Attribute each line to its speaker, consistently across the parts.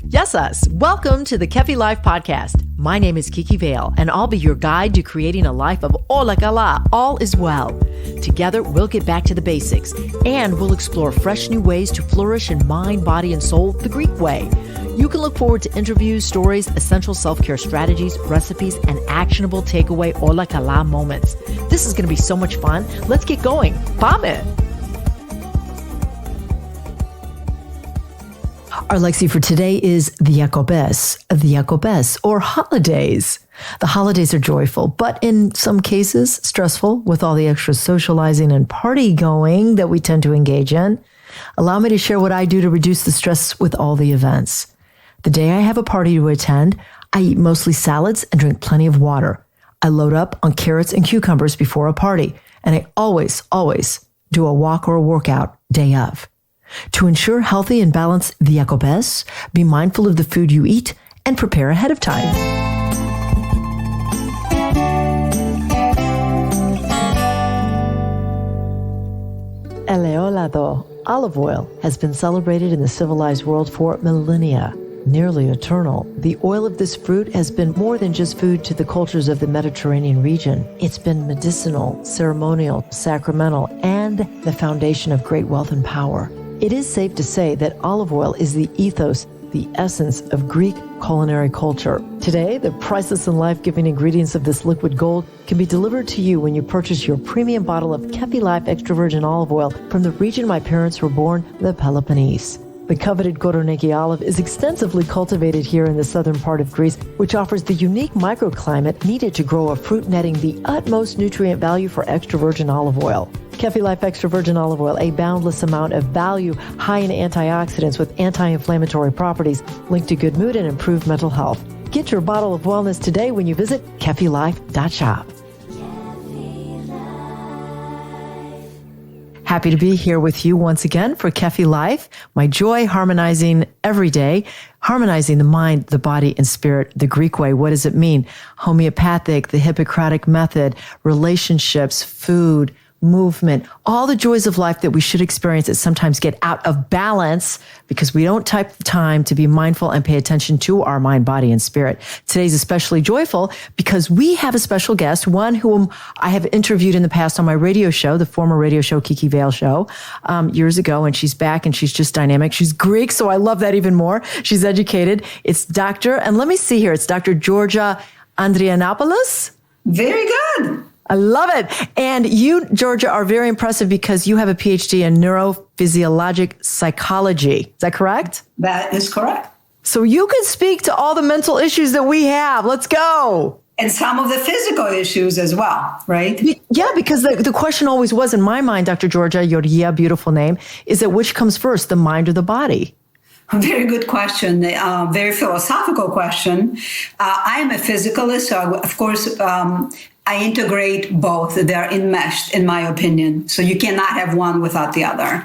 Speaker 1: Yes, us. Welcome to the Kefi Life Podcast. My name is Kiki Vale, and I'll be your guide to creating a life of Ola Kala, all is well. Together, we'll get back to the basics, and we'll explore fresh new ways to flourish in mind, body, and soul the Greek way. You can look forward to interviews, stories, essential self-care strategies, recipes, and actionable takeaway Ola Kala moments. This is going to be so much fun. Let's get going. Πάμε! Our Lexi for today is Diakopés, or holidays. The holidays are joyful, but in some cases, stressful with all the extra socializing and party going that we tend to engage in. Allow me to share what I do to reduce the stress with all the events. The day I have a party to attend, I eat mostly salads and drink plenty of water. I load up on carrots and cucumbers before a party, and I always do a walk or a workout day of. To ensure healthy and balanced Diakopés, be mindful of the food you eat and prepare ahead of time. Eleolado, olive oil, has been celebrated in the civilized world for millennia. Nearly eternal, the oil of this fruit has been more than just food to the cultures of the Mediterranean region. It's been medicinal, ceremonial, sacramental, and the foundation of great wealth and power. It is safe to say that olive oil is the ethos, the essence of Greek culinary culture. Today, the priceless and life-giving ingredients of this liquid gold can be delivered to you when you purchase your premium bottle of Kefi Life extra virgin olive oil from the region my parents were born, the Peloponnese. The coveted Koroneiki olive is extensively cultivated here in the southern part of Greece, which offers the unique microclimate needed to grow a fruit netting the utmost nutrient value for extra virgin olive oil. Kefi Life extra virgin olive oil, a boundless amount of value, high in antioxidants with anti-inflammatory properties, linked to good mood and improved mental health. Get your bottle of wellness today when you visit kefilife.shop. Happy to be here with you once again for Kefi Life, my joy harmonizing every day, harmonizing the mind, the body, and spirit the Greek way. What does it mean? Homeopathic, the Hippocratic method, relationships, food, movement, all the joys of life that we should experience that sometimes get out of balance because we don't take the time to be mindful and pay attention to our mind, body, and spirit. Today's especially joyful because we have a special guest, one whom I have interviewed in the past on my radio show, the former radio show, Kiki Vale Show, years ago, and she's back and she's just dynamic. She's Greek, so I love that even more. She's educated. It's and let me see here, it's Dr. Georgia Andrianopoulos.
Speaker 2: Very good.
Speaker 1: I love it. And you, Georgia, are very impressive because you have a PhD in neurophysiologic psychology. Is that correct?
Speaker 2: That is correct.
Speaker 1: So you can speak to all the mental issues that we have. Let's go.
Speaker 2: And some of the physical issues as well, right?
Speaker 1: Yeah, because the question always was in my mind, Dr. Georgia, Yoria, beautiful name, is that which comes first, the mind or the body?
Speaker 2: Very good question. Very philosophical question. I'm a physicalist, so of course, I integrate both. They're enmeshed, in my opinion. So you cannot have one without the other.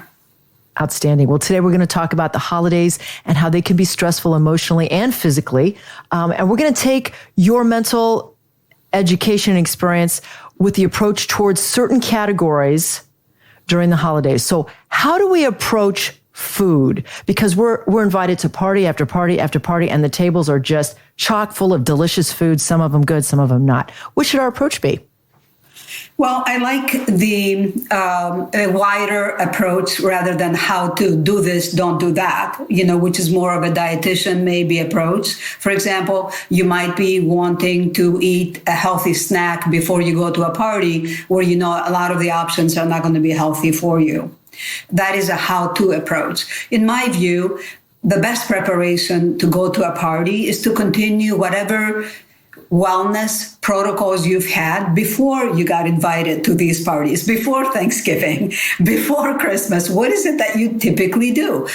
Speaker 1: Outstanding. Well, today we're going to talk about the holidays and how they can be stressful emotionally and physically. And we're going to take your mental education experience with the approach towards certain categories during the holidays. So how do we approach food? Because we're invited to party after party after party, and the tables are just chock full of delicious food, some of them good, some of them not. What should our approach be?
Speaker 2: Well, I like the a wider approach rather than how to do this, don't do that, which is more of a dietitian maybe approach. For example, you might be wanting to eat a healthy snack before you go to a party where a lot of the options are not going to be healthy for you. That is a how-to approach. In my view, the best preparation to go to a party is to continue whatever wellness protocols you've had before you got invited to these parties, before Thanksgiving, before Christmas. What is it that you typically do?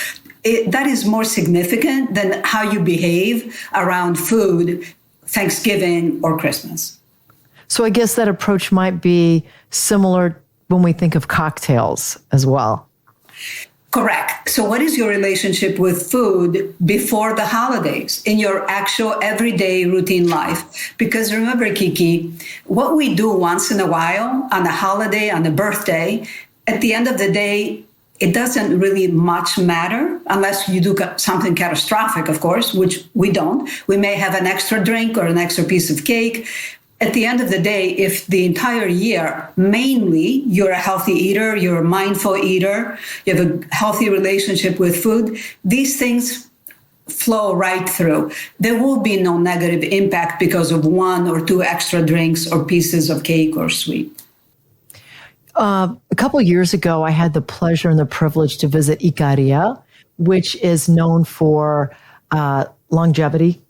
Speaker 2: That is more significant than how you behave around food, Thanksgiving or Christmas.
Speaker 1: So I guess that approach might be similar when we think of cocktails as well.
Speaker 2: Correct. So what is your relationship with food before the holidays in your actual everyday routine life? Because remember, Kiki, what we do once in a while on a holiday, on a birthday, at the end of the day, it doesn't really much matter unless you do something catastrophic, of course, which we don't. We may have an extra drink or an extra piece of cake. At the end of the day, if the entire year, mainly you're a healthy eater, you're a mindful eater, you have a healthy relationship with food, these things flow right through. There will be no negative impact because of one or two extra drinks or pieces of cake or sweet.
Speaker 1: A couple of years ago, I had the pleasure and the privilege to visit Icaria, which is known for longevity.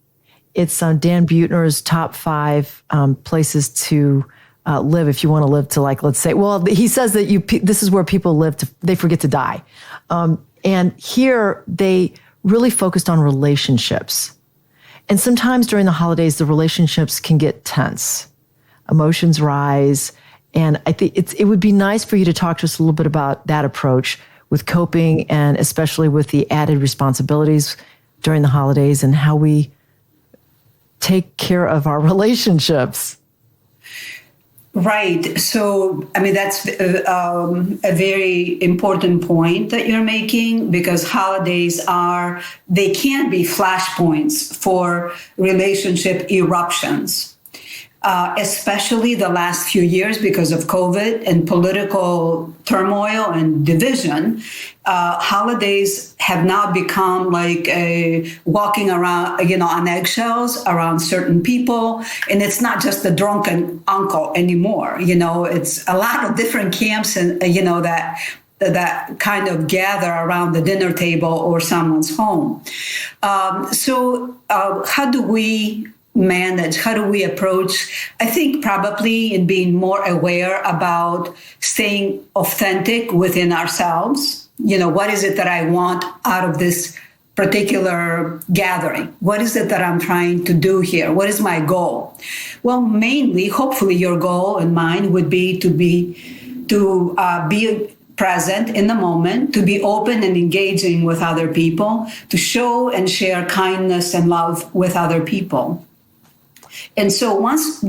Speaker 1: It's Dan Buettner's top 5 places to live if you want to live to, like, let's say, well, he says that this is where people live they forget to die. And here they really focused on relationships. And sometimes during the holidays, the relationships can get tense. Emotions rise. And I think it would be nice for you to talk to us a little bit about that approach with coping, and especially with the added responsibilities during the holidays and how we take care of our relationships.
Speaker 2: Right. So, I mean, that's a very important point that you're making, because holidays they can be flashpoints for relationship eruptions. Especially the last few years because of COVID and political turmoil and division, holidays have now become like walking around, on eggshells around certain people. And it's not just the drunken uncle anymore. It's a lot of different camps and, that kind of gather around the dinner table or someone's home. So how do we manage? How do we approach? I think probably in being more aware about staying authentic within ourselves. What is it that I want out of this particular gathering? What is it that I'm trying to do here? What is my goal? Well, mainly, hopefully your goal and mine would be to be present in the moment, to be open and engaging with other people, to show and share kindness and love with other people. And so once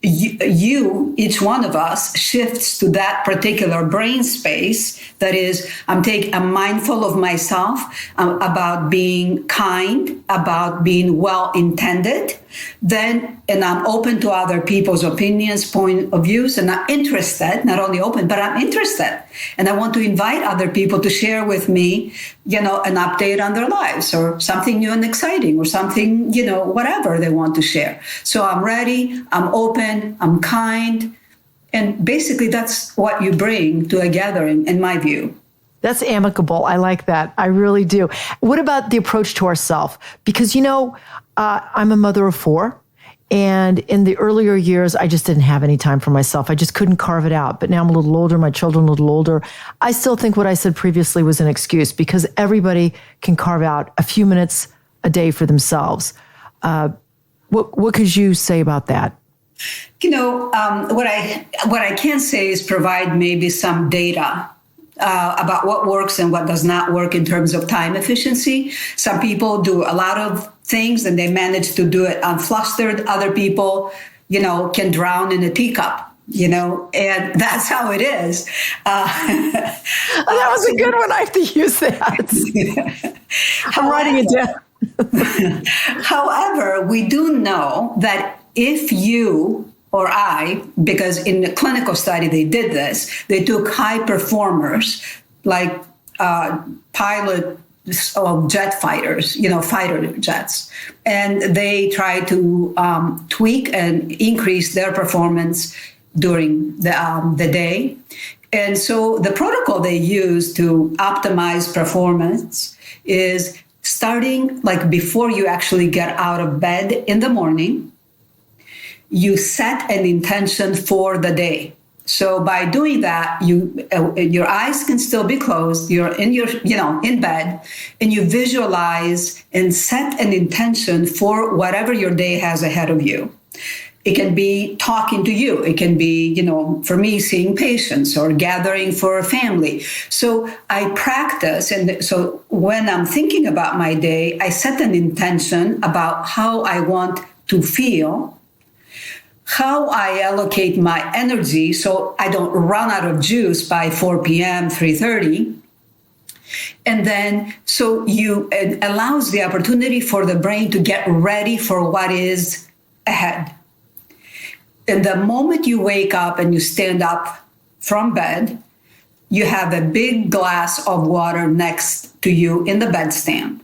Speaker 2: each one of us shifts to that particular brain space, that is, I'm mindful of myself, about being kind, about being well-intended, and I'm open to other people's opinions, point of views, and I'm interested, not only open, but I'm interested. And I want to invite other people to share with me, an update on their lives or something new and exciting or something, whatever they want to share. So I'm ready, I'm open, I'm kind. And basically that's what you bring to a gathering, in my view.
Speaker 1: That's amicable. I like that. I really do. What about the approach to ourselves? Because, I'm a mother of 4. And in the earlier years, I just didn't have any time for myself. I just couldn't carve it out. But now I'm a little older, my children a little older. I still think what I said previously was an excuse, because everybody can carve out a few minutes a day for themselves. What could you say about that?
Speaker 2: What I can say is provide maybe some data about what works and what does not work in terms of time efficiency. Some people do a lot of things and they manage to do it unflustered. Other people, can drown in a teacup, and that's how it is. That
Speaker 1: was a good one. I have to use that. I'm writing it down.
Speaker 2: However, we do know that if you or I, because in the clinical study they did this, they took high performers like pilots of jet fighters, fighter jets, and they tried to tweak and increase their performance during the day. And so the protocol they use to optimize performance is starting like before you actually get out of bed in the morning. You set an intention for the day. So by doing that, your eyes can still be closed. You're in bed, and you visualize and set an intention for whatever your day has ahead of you. It can be talking to you. It can be, for me, seeing patients or gathering for a family. So I practice. And so when I'm thinking about my day, I set an intention about how I want to feel, how I allocate my energy so I don't run out of juice by 4 p.m., 3:30, And then, so it allows the opportunity for the brain to get ready for what is ahead. And the moment you wake up and you stand up from bed, you have a big glass of water next to you in the bedstand,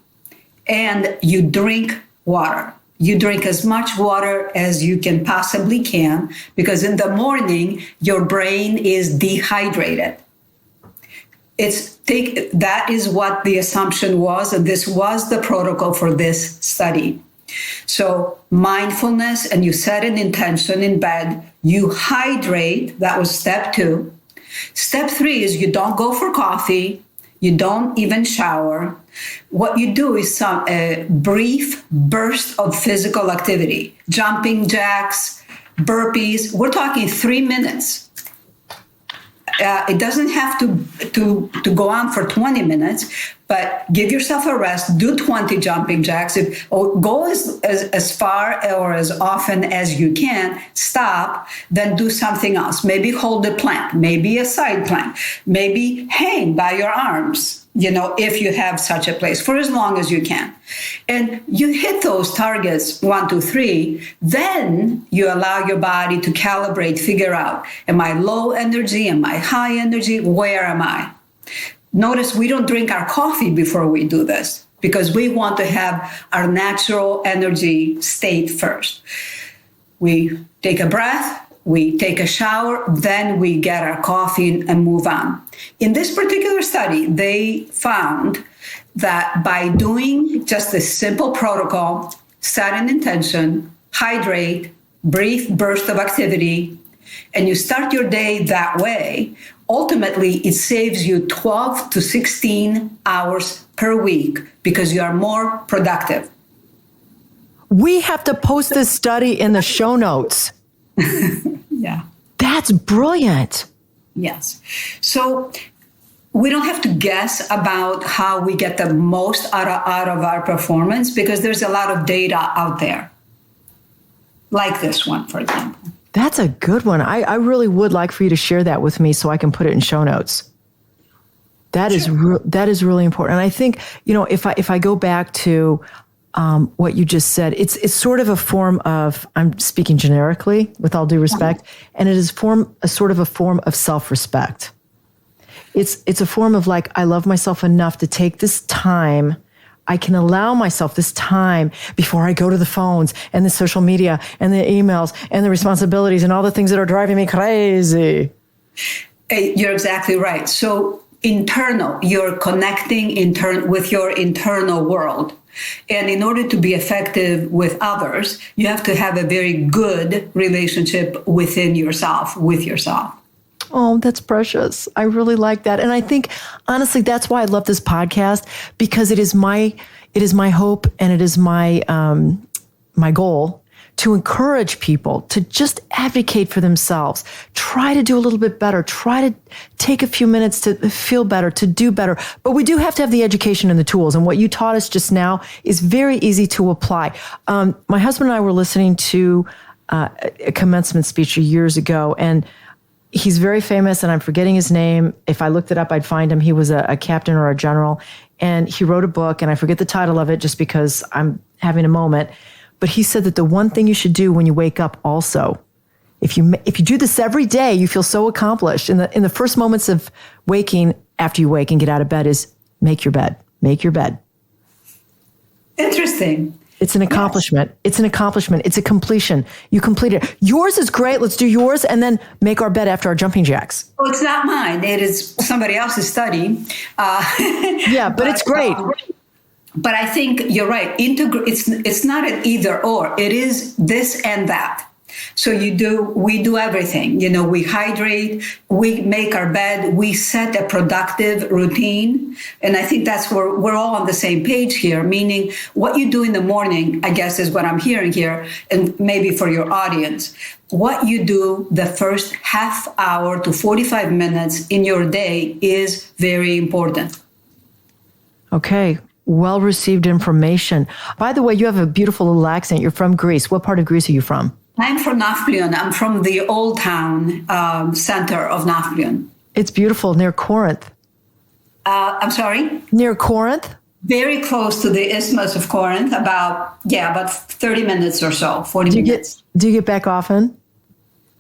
Speaker 2: and you drink water. You drink as much water as you possibly can, because in the morning, your brain is dehydrated. That is what the assumption was, and this was the protocol for this study. So mindfulness, and you set an intention in bed, you hydrate, that was step 2. Step 3 is you don't go for coffee, you don't even shower. What you do is a brief burst of physical activity, jumping jacks, burpees. We're talking 3 minutes. It doesn't have to go on for 20 minutes, but give yourself a rest. Do 20 jumping jacks. Go as far or as often as you can. Stop, then do something else. Maybe hold a plank, maybe a side plank, maybe hang by your arms, if you have such a place, for as long as you can. And you hit those targets, 1, 2, 3, then you allow your body to calibrate, figure out, am I low energy? Am I high energy? Where am I? Notice we don't drink our coffee before we do this, because we want to have our natural energy state first. We take a breath, we take a shower, then we get our coffee and move on. In this particular study, they found that by doing just a simple protocol, set an intention, hydrate, brief burst of activity, and you start your day that way, ultimately it saves you 12 to 16 hours per week because you are more productive.
Speaker 1: We have to post this study in the show notes.
Speaker 2: Yeah.
Speaker 1: That's brilliant.
Speaker 2: Yes. So we don't have to guess about how we get the most out of our performance, because there's a lot of data out there, like this one, for example.
Speaker 1: That's a good one. I really would like for you to share that with me so I can put it in show notes. That Sure. That is really important. And I think, if I go back to what you just said, it's sort of a form of, I'm speaking generically with all due respect, and it is a sort of a form of self-respect. It's a form of I love myself enough to take this time. I can allow myself this time before I go to the phones and the social media and the emails and the responsibilities and all the things that are driving me crazy.
Speaker 2: You're exactly right. So you're connecting with your internal world. And in order to be effective with others, you have to have a very good relationship with yourself.
Speaker 1: Oh, that's precious. I really like that. And I think, honestly, that's why I love this podcast, because it is my hope, and it is my goal to encourage people to just advocate for themselves. Try to do a little bit better. Try to take a few minutes to feel better, to do better. But we do have to have the education and the tools. And what you taught us just now is very easy to apply. My husband and I were listening to a commencement speech years ago, and he's very famous, and I'm forgetting his name. If I looked it up, I'd find him. He was a captain or a general, and he wrote a book, and I forget the title of it just because I'm having a moment. But he said that the one thing you should do when you wake up also, if you do this every day, you feel so accomplished. In the first moments of waking, after you wake and get out of bed, is make your bed. Make your bed.
Speaker 2: Interesting.
Speaker 1: It's an accomplishment. Yes. It's an accomplishment. It's a completion. You complete it. Yours is great. Let's do yours and then make our bed after our jumping jacks.
Speaker 2: Well, it's not mine. It is somebody else's study.
Speaker 1: Yeah, but it's great.
Speaker 2: But I think you're right. It's not an either or. It is this and that. So we do everything. We hydrate, we make our bed, we set a productive routine. And I think that's where we're all on the same page here, meaning what you do in the morning, I guess, is what I'm hearing here, and maybe for your audience. What you do the first half hour to 45 minutes in your day is very important.
Speaker 1: Okay. Well-received information. By the way, you have a beautiful little accent. You're from Greece. What part of Greece are you from?
Speaker 2: I'm from Nafplion. I'm from the old town center of Nafplion.
Speaker 1: It's beautiful, near Corinth.
Speaker 2: I'm sorry?
Speaker 1: Near Corinth?
Speaker 2: Very close to the Isthmus of Corinth, about 30 minutes or so, 40 minutes.
Speaker 1: Do you get back often?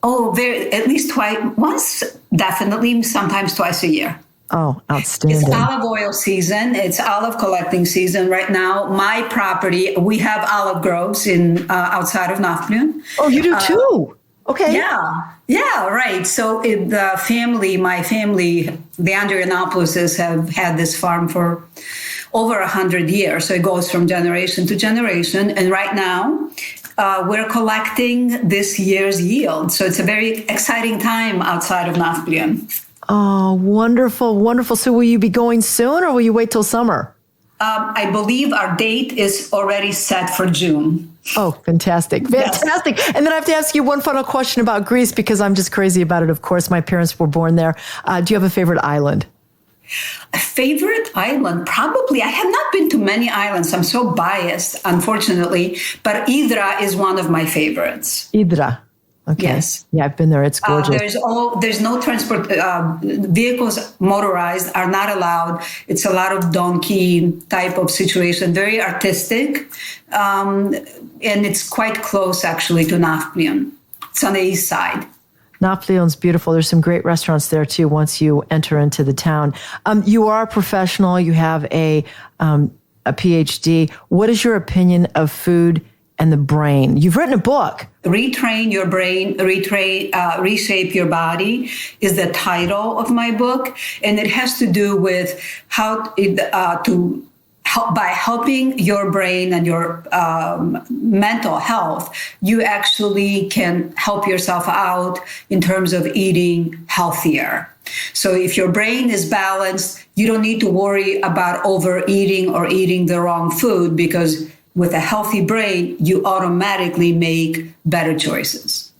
Speaker 2: Oh, at least once, definitely, sometimes twice a year.
Speaker 1: Oh, outstanding.
Speaker 2: It's olive oil season. It's olive collecting season right now. My property, we have olive groves in outside of Nafplion.
Speaker 1: Oh, you do too? Okay.
Speaker 2: Yeah, right. So my family, the Andrianopouloses have had this farm for over 100 years. So it goes from generation to generation. And right now, we're collecting this year's yield. So it's a very exciting time outside of Nafplion.
Speaker 1: Oh, wonderful, wonderful. So will you be going soon or will you wait till summer?
Speaker 2: I believe our date is already set for June.
Speaker 1: Oh, fantastic. Fantastic. Yes. And then I have to ask you one final question about Greece because I'm just crazy about it. Of course, my parents were born there. Do you have a favorite island?
Speaker 2: A favorite island? Probably. I have not been to many islands. I'm so biased, unfortunately. But Hydra is one of my favorites.
Speaker 1: Hydra. Okay.
Speaker 2: Yes.
Speaker 1: Yeah, I've been there. It's gorgeous.
Speaker 2: There's no transport. Vehicles motorized are not allowed. It's a lot of donkey type of situation, very artistic. And it's quite close, actually, to Nafplion. It's on the east side.
Speaker 1: Nafplion's beautiful. There's some great restaurants there, too, once you enter into the town. You are a professional. You have a PhD. What is your opinion of food and the brain? You've written a book.
Speaker 2: Retrain Your Brain, Reshape Your Body is the title of my book. And it has to do with how to help, by helping your brain and your mental health, you actually can help yourself out in terms of eating healthier. So if your brain is balanced, you don't need to worry about overeating or eating the wrong food because with a healthy brain, you automatically make better choices.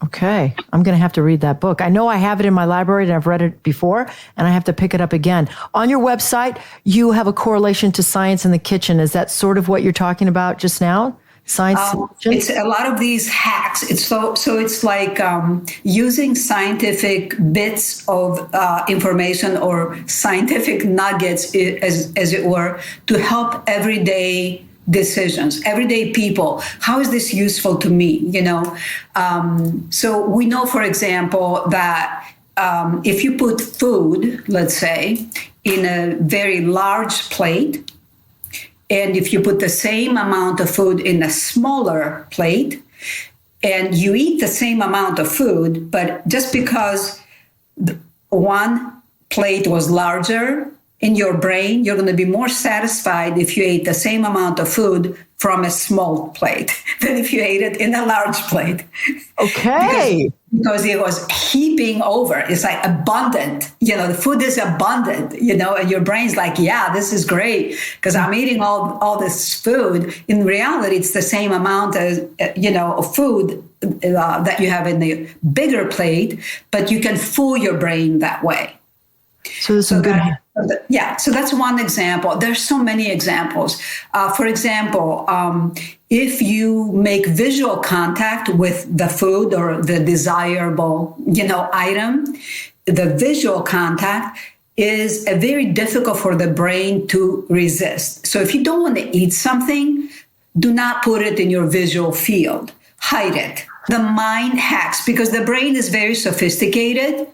Speaker 1: Okay. I'm going to have to read that book. I know I have it in my library and I've read it before, and I have to pick it up again. On your website, you have a correlation to science in the kitchen. Is that sort of what you're talking about just now? Science in the kitchen?
Speaker 2: It's a lot of these hacks. It's it's like using scientific bits of information or scientific nuggets, as it were, to help everyday decisions, everyday people. How is this useful to me? So we know, for example, that if you put food, let's say, in a very large plate, and if you put the same amount of food in a smaller plate, and you eat the same amount of food, but just because one plate was larger, in your brain, you're going to be more satisfied if you ate the same amount of food from a small plate than if you ate it in a large plate.
Speaker 1: Okay.
Speaker 2: Because it was heaping over. It's like abundant. The food is abundant, and your brain's like, yeah, this is great because I'm eating all this food. In reality, it's the same amount as, of food that you have in the bigger plate, but you can fool your brain that way.
Speaker 1: So there's some good.
Speaker 2: So that's one example. There's so many examples. For example, if you make visual contact with the food or the desirable, item, the visual contact is very difficult for the brain to resist. So if you don't want to eat something, do not put it in your visual field. Hide it. The mind hacks because the brain is very sophisticated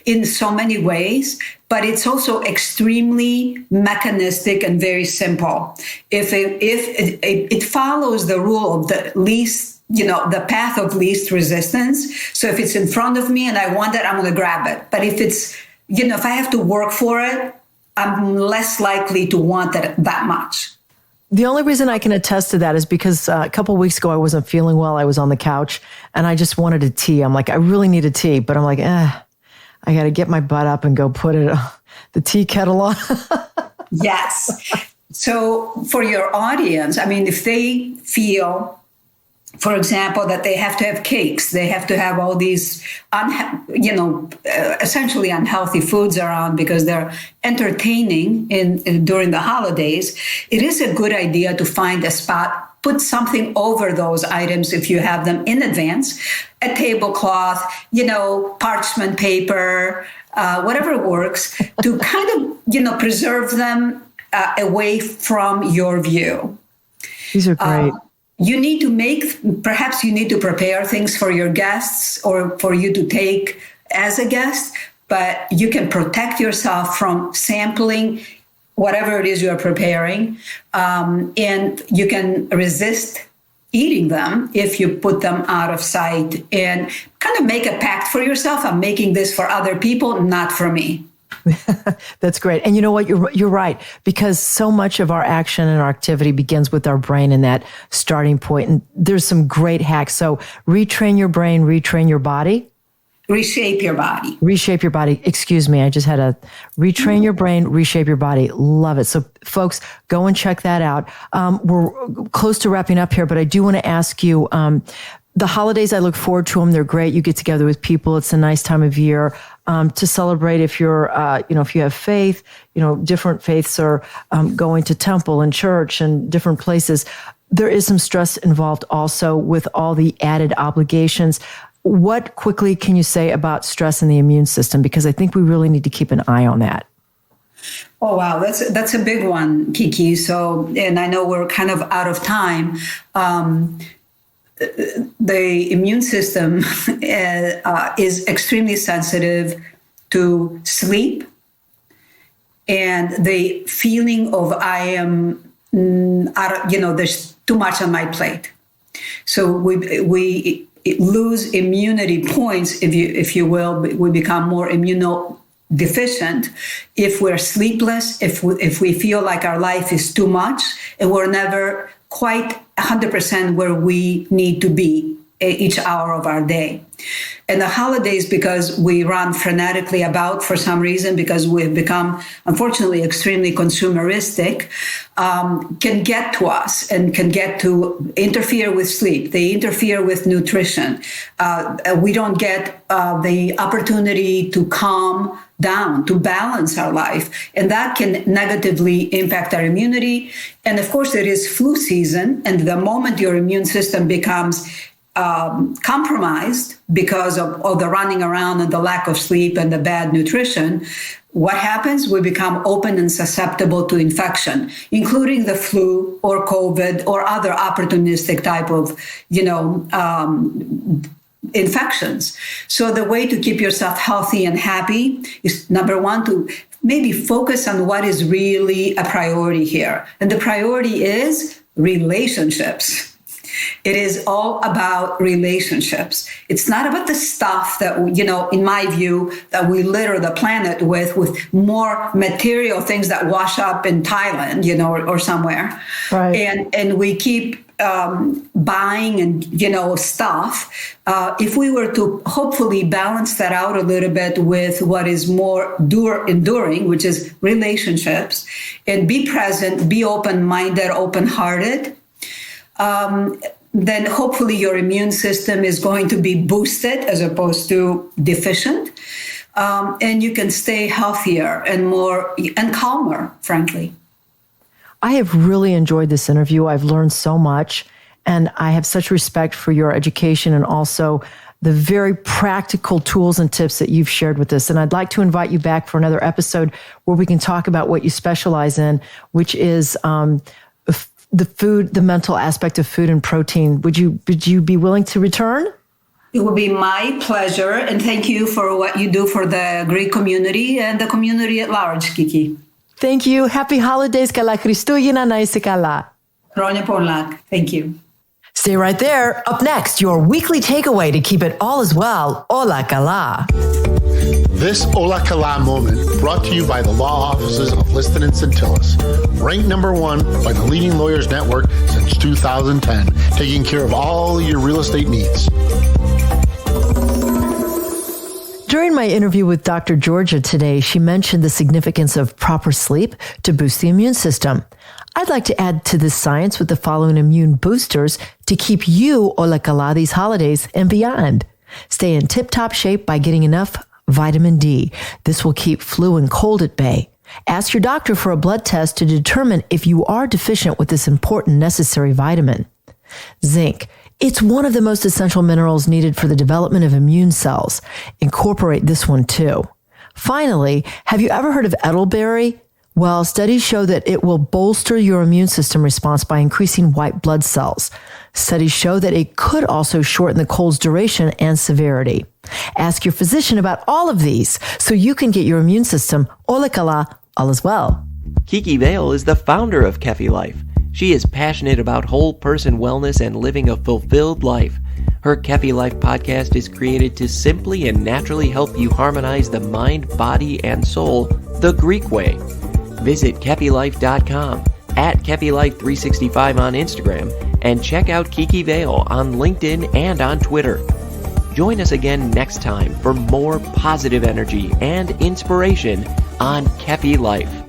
Speaker 2: in so many ways, but it's also extremely mechanistic and very simple. If it follows the rule of the least, the path of least resistance. So if it's in front of me and I want it, I'm going to grab it. But if it's, if I have to work for it, I'm less likely to want it that much.
Speaker 1: The only reason I can attest to that is because a couple of weeks ago, I wasn't feeling well. I was on the couch and I just wanted a tea. I'm like, I really need a tea, but I'm like, I got to get my butt up and go put the tea kettle on.
Speaker 2: Yes. So for your audience, if they feel, for example, that they have to have cakes, they have to have all these, essentially unhealthy foods around because they're entertaining during the holidays, it is a good idea to find a spot put something over those items if you have them in advance, a tablecloth, parchment paper, whatever works, to kind of, preserve them away from your view.
Speaker 1: These are great.
Speaker 2: You need to prepare things for your guests or for you to take as a guest, but you can protect yourself from sampling whatever it is you're preparing, and you can resist eating them if you put them out of sight and kind of make a pact for yourself. I'm making this for other people, not for me.
Speaker 1: That's great. And you know what? You're right, because so much of our action and our activity begins with our brain and that starting point. And there's some great hacks. So retrain your brain, retrain your body.
Speaker 2: Reshape your body.
Speaker 1: Reshape your body. Excuse me. I just had a retrain your brain, reshape your body. Love it. So folks, go and check that out. We're close to wrapping up here, but I do want to ask you, the holidays, I look forward to them. They're great. You get together with people. It's a nice time of year to celebrate. If you're, if you have faith, different faiths are going to temple and church and different places. There is some stress involved also with all the added obligations. What quickly can you say about stress in the immune system? Because I think we really need to keep an eye on that.
Speaker 2: Oh, wow. That's a big one, Kiki. So, and I know we're kind of out of time. The immune system is extremely sensitive to sleep and the feeling of there's too much on my plate. So we lose immunity points, if you will. We become more immunodeficient if we're sleepless, if we feel like our life is too much, and we're never quite 100% where we need to be each hour of our day. And the holidays, because we run frenetically about for some reason, because we've become, unfortunately, extremely consumeristic, can get to us and can get to interfere with sleep. They interfere with nutrition. We don't get the opportunity to calm down, to balance our life. And that can negatively impact our immunity. And of course, it is flu season. And the moment your immune system becomes compromised because of the running around and the lack of sleep and the bad nutrition, what happens? We become open and susceptible to infection, including the flu or COVID or other opportunistic type of, infections. So the way to keep yourself healthy and happy is, number one, to maybe focus on what is really a priority here. And the priority is relationships. It is all about relationships. It's not about the stuff that, in my view, that we litter the planet with more material things that wash up in Thailand, or somewhere. Right. And we keep buying and, stuff. If we were to hopefully balance that out a little bit with what is more enduring, which is relationships, and be present, be open-minded, open-hearted, then hopefully your immune system is going to be boosted as opposed to deficient. And you can stay healthier and calmer, frankly.
Speaker 1: I have really enjoyed this interview. I've learned so much, and I have such respect for your education and also the very practical tools and tips that you've shared with us. And I'd like to invite you back for another episode where we can talk about what you specialize in, which is the mental aspect of food and protein. Would you be willing to return?
Speaker 2: It would be my pleasure. And thank you for what you do for the Greek community and the community at large, Kiki.
Speaker 1: Thank you. Happy holidays. Καλά Χριστούγεννα, να είσαι καλά.
Speaker 2: Χρόνια πολλά. Thank you.
Speaker 1: Stay right there. Up next, your weekly takeaway to keep it all as well. Ola kala.
Speaker 3: This Ola Kala moment brought to you by the law offices of Liston and Centillus, ranked number 1 by the leading lawyers network since 2010, taking care of all your real estate needs.
Speaker 1: During my interview with Dr. Georgia today, she mentioned the significance of proper sleep to boost the immune system. I'd like to add to this science with the following immune boosters to keep you ola kala these holidays and beyond. Stay in tip-top shape by getting enough vitamin D. This will keep flu and cold at bay. Ask your doctor for a blood test to determine if you are deficient with this important necessary vitamin. Zinc. It's one of the most essential minerals needed for the development of immune cells. Incorporate this one too. Finally, have you ever heard of elderberry? Well, studies show that it will bolster your immune system response by increasing white blood cells. Studies show that it could also shorten the cold's duration and severity. Ask your physician about all of these so you can get your immune system olakala all as well.
Speaker 4: Kiki Vale is the founder of Kefi Life. She is passionate about whole person wellness and living a fulfilled life. Her Kefi Life podcast is created to simply and naturally help you harmonize the mind, body, and soul the Greek way. Visit KefiLife.com, at KefiLife365 on Instagram, and check out Kiki Vale on LinkedIn and on Twitter. Join us again next time for more positive energy and inspiration on Kefi Life.